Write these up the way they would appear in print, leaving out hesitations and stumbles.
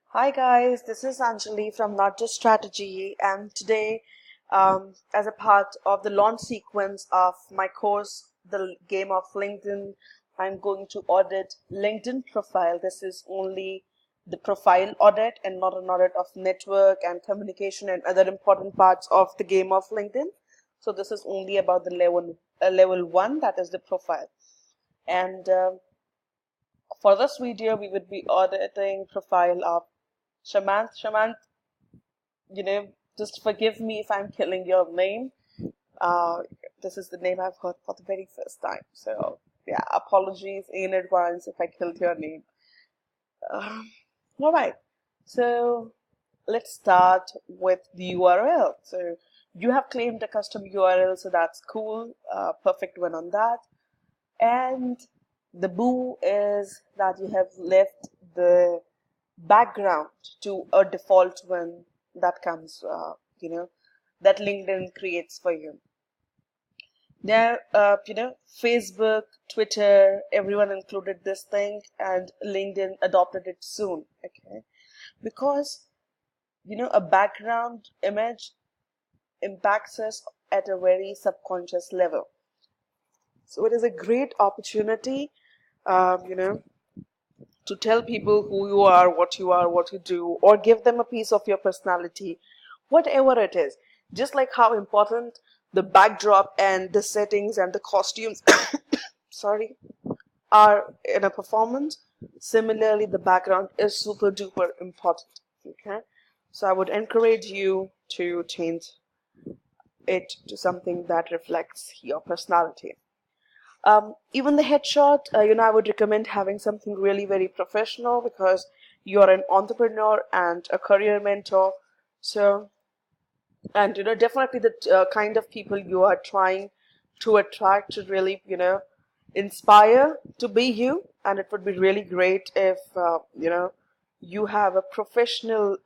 Hi guys, this is Anjali from Not Just Strategy, and today, as a part of the launch sequence of my course, The Game of LinkedIn, I'm going to audit LinkedIn profile. This is only the profile audit and not an audit of network and communication and other important parts of the game of LinkedIn. So this is only about the level one, that is the profile. And for this video, we would be auditing profile of Shamanth. Shamanth, just forgive me if I'm killing your name. Uh, this is the name I've heard for the very first time. So, yeah, apologies in advance if I killed your name. All right. So, let's start with the URL. So, you have claimed a custom URL, so that's cool. Perfect one on that. And the boo is that you have left the background to a default one that comes, that LinkedIn creates for you. There, Facebook, Twitter, everyone included this thing, and LinkedIn adopted it soon. Okay, because a background image impacts us at a very subconscious level. So it is a great opportunity, to tell people who you are, what you do, or give them a piece of your personality, whatever it is. Just like how important the backdrop and the settings and the costumes, sorry, are in a performance, similarly, the background is super duper important. Okay, so I would encourage you to change it to something that reflects your personality. Even the headshot, I would recommend having something really very professional because you're an entrepreneur and a career mentor. So, and definitely the kind of people you are trying to attract to really, inspire to be you. And it would be really great if, you have a professional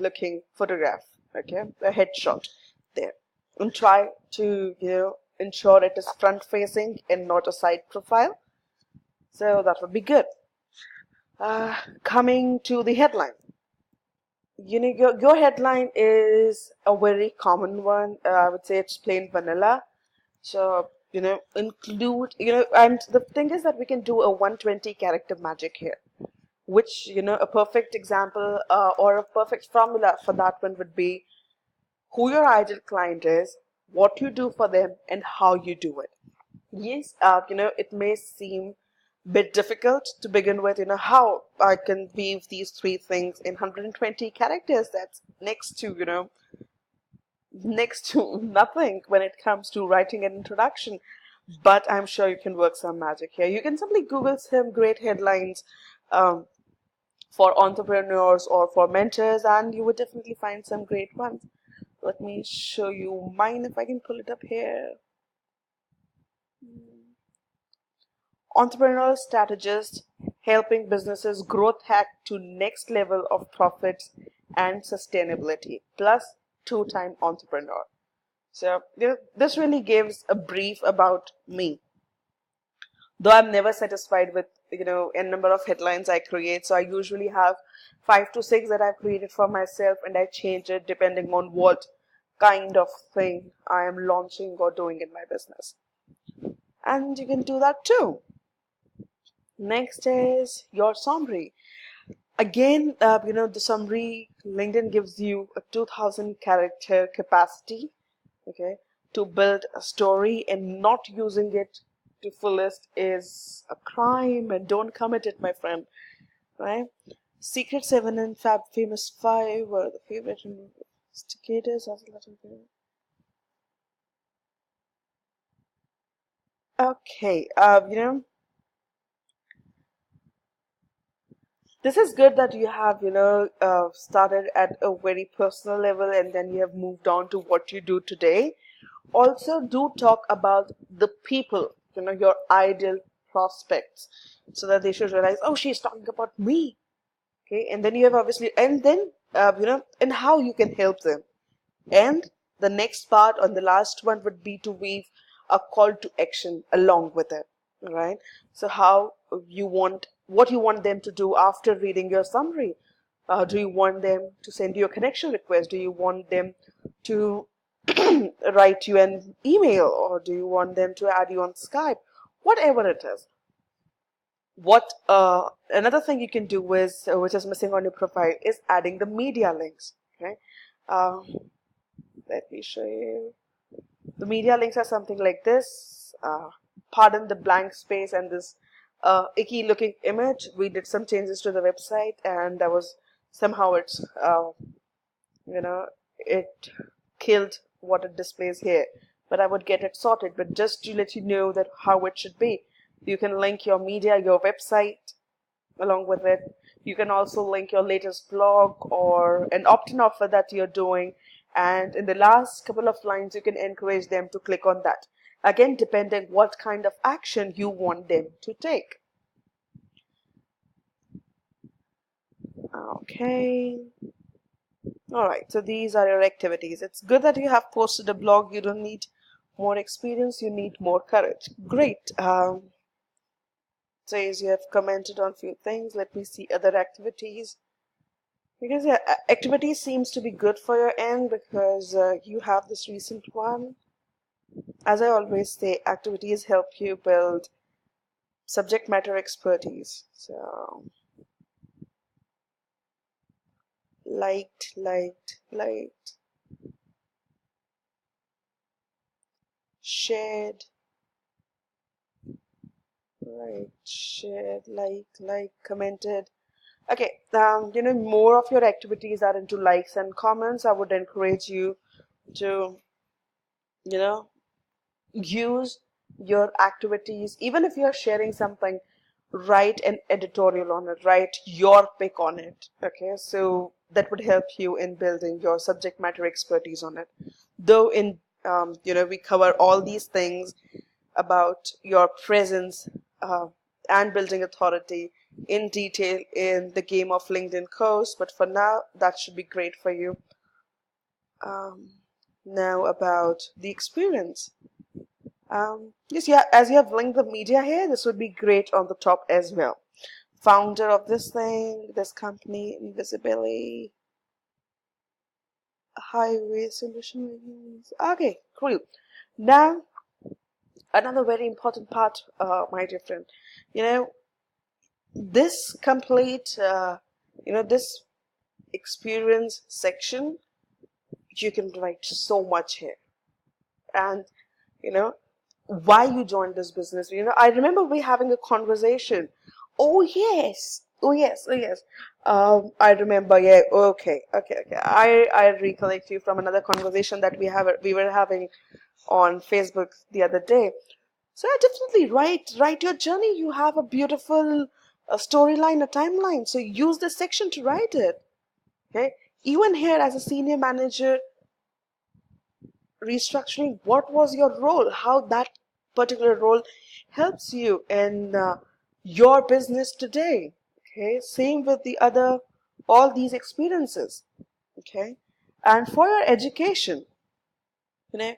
looking photograph, okay, a headshot there, and try to, ensure it is front facing and not a side profile. So that would be good. Coming to the headline. Your headline is a very common one. I would say it's plain vanilla. So, include, and the thing is that we can do a 120 character magic here, which, a perfect example or a perfect formula for that one would be who your ideal client is, what you do for them, and how you do it. Yes, it may seem a bit difficult to begin with, how I can weave these three things in 120 characters. That's next to nothing when it comes to writing an introduction. But I'm sure you can work some magic here. You can simply Google some great headlines um, for entrepreneurs or for mentors, and you would definitely find some great ones. Let me show you mine if I can pull it up here. Entrepreneurial strategist helping businesses growth hack to next level of profits and sustainability, plus two-time entrepreneur. So this really gives a brief about me. Though I'm never satisfied with a number of headlines I create, so I usually have 5 to 6 that I've created for myself, and I change it depending on what kind of thing I am launching or doing in my business. And you can do that too. Next is your summary. Again, the summary, LinkedIn gives you a 2000 character capacity, okay, to build a story, and not using it to fullest is a crime, and don't commit it, my friend, right? Secret 7 and Famous 5 were the favorite investigators. Okay, this is good that you have, started at a very personal level and then you have moved on to what you do today. Also, do talk about the people, your ideal prospects, so that they should realize, oh, she's talking about me. Okay, and then you have obviously, and then, and how you can help them. And the next part on the last one would be to weave a call to action along with it, right? So how you want, what you want them to do after reading your summary. Do you want them to send you a connection request? Do you want them to write you an email, or do you want them to add you on Skype? Whatever it is. What another thing you can do is, which is missing on your profile, is adding the media links. Okay, uh, let me show you. The media links are something like this. Pardon the blank space and this icky looking image. We did some changes to the website, and that was somehow it's you know it killed what it displays here. But I would get it sorted. But just to let you know that how it should be, you can link your media, your website along with it. You can also link your latest blog or an opt-in offer that you're doing. And in the last couple of lines, you can encourage them to click on that. Again, depending what kind of action you want them to take. Okay. All right. So these are your activities. It's good that you have posted a blog. You don't need more experience. You need more courage. Great. Says you have commented on few things. Let me see other activities. Because yeah, activity seems to be good for your end, because you have this recent one. As I always say, activities help you build subject matter expertise. So, liked, shared, shared, commented. Okay, more of your activities are into likes and comments. I would encourage you to, you know, use your activities. Even if you're sharing something, write an editorial on it, write your pick on it. Okay, so that would help you in building your subject matter expertise on it. Though in we cover all these things about your presence and building authority in detail in the Game of LinkedIn course, but for now that should be great for you. Now about the experience. Yes, yeah, as you have linked the media here, this would be great on the top as well. Founder of this thing, this company, Invisibly, Highway Solutions. Okay, cool. Now, another very important part, my dear friend, this complete, this experience section, you can write so much here. And, why you joined this business. I remember we having a conversation. Oh yes, oh yes, oh yes. I remember. Yeah. Okay. I recollect you from another conversation that we were having on Facebook the other day. So yeah, definitely write your journey. You have a beautiful storyline, a timeline. So use this section to write it. Okay. Even here as a senior manager, restructuring, what was your role, how that particular role helps you in your business today. Okay, same with the other, all these experiences. Okay, and for your education, you know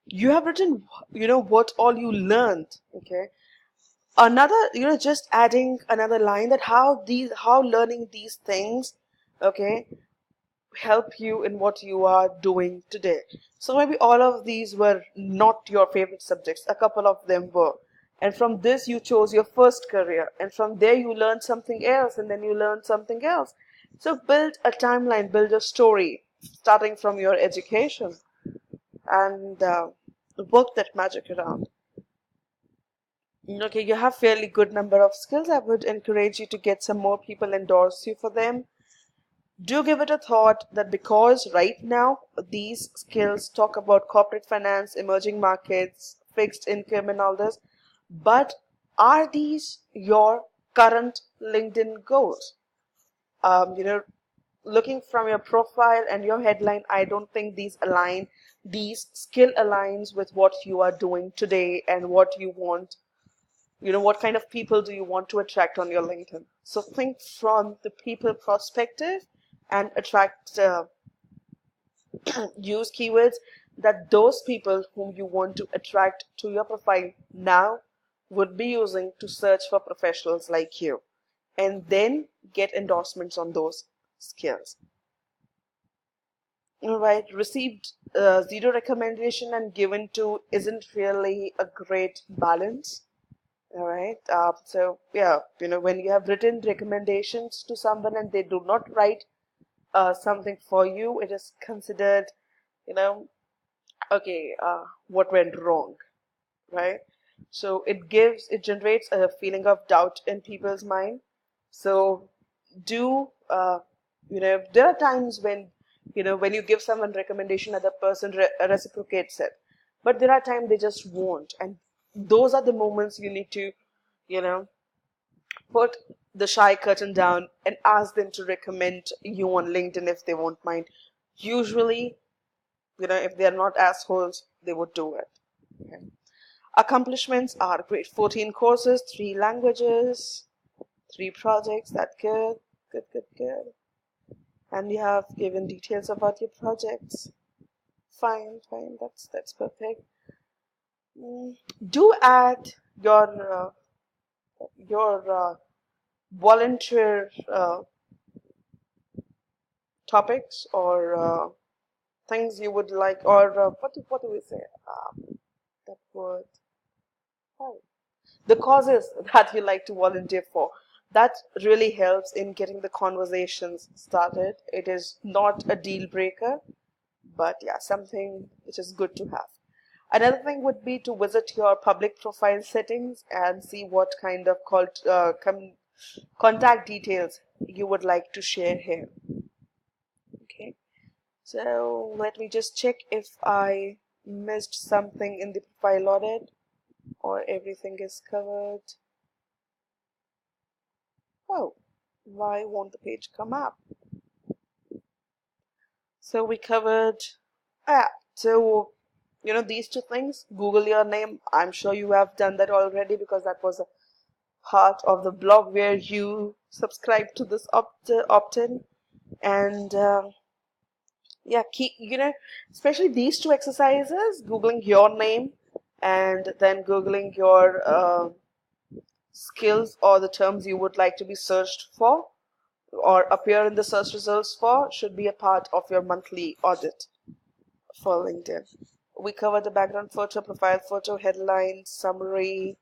you have written, what all you learned. Okay, another, just adding another line, that how learning these things, okay, help you in what you are doing today. So maybe all of these were not your favorite subjects, a couple of them were. And from this, you chose your first career. And from there, you learned something else, and then you learned something else. So build a timeline, build a story, starting from your education, and work that magic around. Okay, you have fairly good number of skills. I would encourage you to get some more people endorse you for them. Do give it a thought, that because right now these skills talk about corporate finance, emerging markets, fixed income, and all this, but are these your current LinkedIn goals? Looking from your profile and your headline, I don't think these skill aligns with what you are doing today and what you want. What kind of people do you want to attract on your LinkedIn? So think from the people perspective and attract, use keywords that those people whom you want to attract to your profile now would be using to search for professionals like you, and then get endorsements on those skills. All right, received zero recommendation and given two isn't really a great balance. All right. So yeah, when you have written recommendations to someone and they do not write something for you, it is considered, you know, okay, what went wrong, right? So it generates a feeling of doubt in people's mind. So do, there are times when, when you give someone recommendation, other person reciprocates it, but there are times they just won't, and those are the moments you need to, you know, put the shy curtain down and ask them to recommend you on LinkedIn if they won't mind. Usually, if they're not assholes, they would do it. Okay. Accomplishments are great. 14 courses, 3 languages, 3 projects. That's good. Good, good, good. And you have given details about your projects. Fine, fine. That's perfect. Do add your volunteer topics or things you would like, or what do we say? That word. Oh, the causes that you like to volunteer for. That really helps in getting the conversations started. It is not a deal breaker, but yeah, something which is good to have. Another thing would be to visit your public profile settings and see what kind of contact details you would like to share here. Okay, so let me just check if I missed something in the profile audit or everything is covered. Oh, why won't the page come up? So we covered, so these two things. Google your name. I'm sure you have done that already because that was a part of the blog where you subscribe to this opt-in. And yeah, keep, especially these two exercises, Googling your name and then Googling your skills or the terms you would like to be searched for or appear in the search results for, should be a part of your monthly audit for LinkedIn. We cover the background photo, profile photo, headline, summary,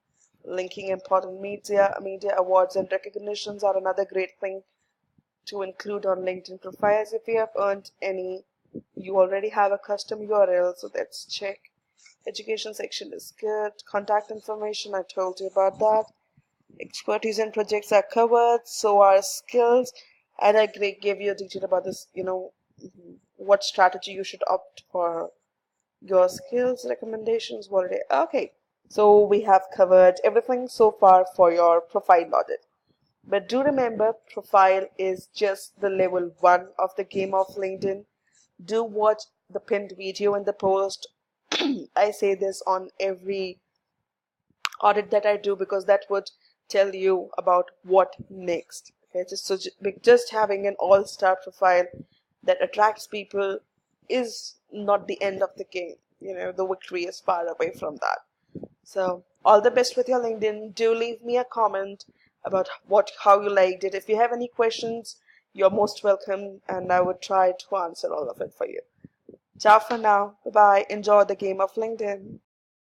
linking important media awards and recognitions are another great thing to include on LinkedIn profiles. If you have earned any, you already have a custom URL, so let's check. Education section is good. Contact information, I told you about that. Expertise and projects are covered, so are skills, and I gave you a detail about this, what strategy you should opt for. Your skills recommendations already. Okay, so we have covered everything so far for your profile audit. But do remember, profile is just the level 1 of the game of LinkedIn. Do watch the pinned video in the post. I say this on every audit that I do because that would tell you about what next. Okay, just having an all-star profile that attracts people is not the end of the game. The victory is far away from that. So all the best with your LinkedIn. Do leave me a comment about how you liked it. If you have any questions, you're most welcome, and I would try to answer all of it for you. Ciao for now. Bye bye. Enjoy the game of LinkedIn.